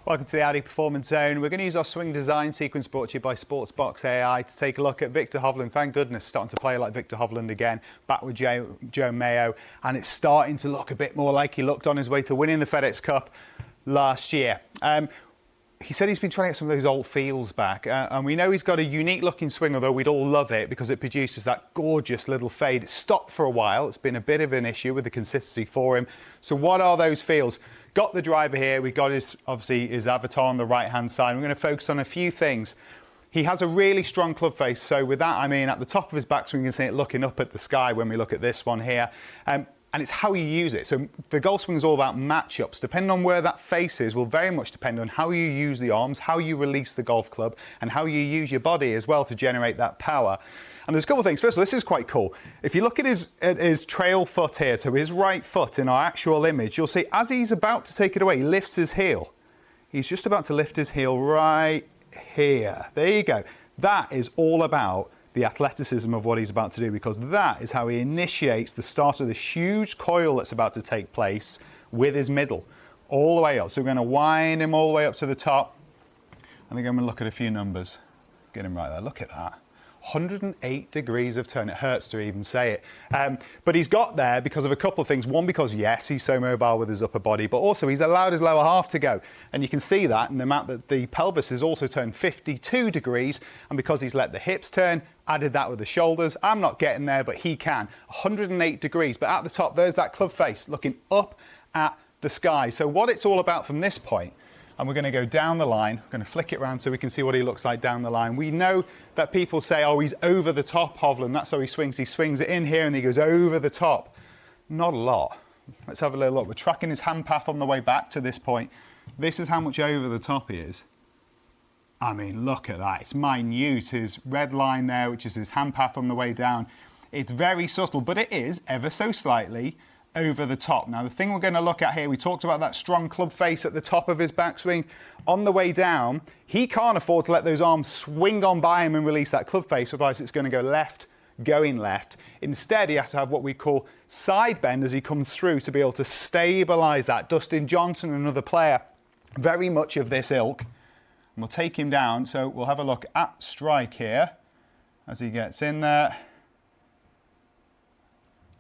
Welcome to the Audi Performance Zone. We're going to use our swing design sequence brought to you by Sportsbox AI to take a look at Viktor Hovland. Thank goodness, starting to play like Viktor Hovland again, back with Joe Mayo, and it's starting to look a bit more like he looked on his way to winning the FedEx Cup last year. He said he's been trying to get some of those old feels back, and we know he's got a unique looking swing, although we'd all love it because it produces that gorgeous little fade. It stopped for a while. It's been a bit of an issue with the consistency for him. So what are those feels? Got the driver here. We got obviously his avatar on the right hand side. We're going to focus on a few things. He has a really strong club face. So with that, I mean, at the top of his backswing, you can see it looking up at the sky when we look at this one here. And it's how you use it. So the golf swing is all about matchups. Depending on where that face is will very much depend on how you use the arms, how you release the golf club, and how you use your body as well to generate that power. And there's a couple of things. First of all, this is quite cool. If you look at his trail foot here, so his right foot in our actual image, you'll see as he's about to take it away, he lifts his heel. He's just about to lift his heel right here. There you go. That is all about the athleticism of what he's about to do, because that is how he initiates the start of this huge coil that's about to take place with his middle all the way up. So we're going to wind him all the way up to the top. I think I'm going to look at a few numbers. Get him right there. Look at that. 108 degrees of turn. It hurts to even say it. But he's got there because of a couple of things. One, because yes, he's so mobile with his upper body, but also he's allowed his lower half to go. And you can see that in the amount that the pelvis has also turned 52 degrees. And because he's let the hips turn, added that with the shoulders. I'm not getting there, but he can. 108 degrees. But at the top, there's that club face looking up at the sky. So what it's all about from this point, and we're going to go down the line. We're going to flick it around so we can see what he looks like down the line. We know that people say, oh, he's over the top, Hovland. That's how he swings. He swings it in here and he goes over the top. Not a lot. Let's have a little look. We're tracking his hand path on the way back to this point. This is how much over the top he is. I mean, look at that. It's minute. His red line there, which is his hand path on the way down. It's very subtle, but it is ever so slightly over the top. Now, the thing we're going to look at here, we talked about that strong club face at the top of his backswing. On the way down, he can't afford to let those arms swing on by him and release that club face, otherwise it's going to go left, going left. Instead, he has to have what we call side bend as he comes through to be able to stabilize that. Dustin Johnson, another player, very much of this ilk. And we'll take him down, so we'll have a look at strike here as he gets in there.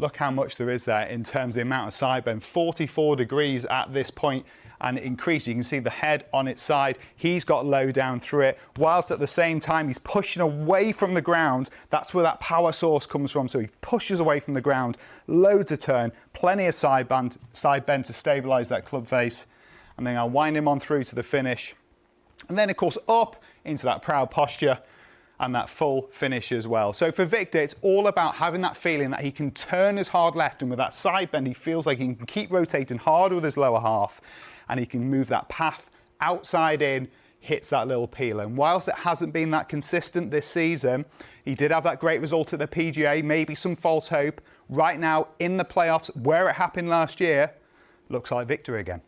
Look how much there is there in terms of the amount of side bend. 44 degrees at this point, and it increased. You can see the head on its side. He's got low down through it, whilst at the same time he's pushing away from the ground. That's where that power source comes from. So he pushes away from the ground, loads of turn, plenty of side bend to stabilize that club face. And then I'll wind him on through to the finish. And then, of course, up into that proud posture and that full finish as well. So for Viktor, it's all about having that feeling that he can turn his hard left, and with that side bend, he feels like he can keep rotating hard with his lower half, and he can move that path outside in, hits that little peeler. And whilst it hasn't been that consistent this season, he did have that great result at the PGA, maybe some false hope. Right now, in the playoffs, where it happened last year, looks like Viktor again.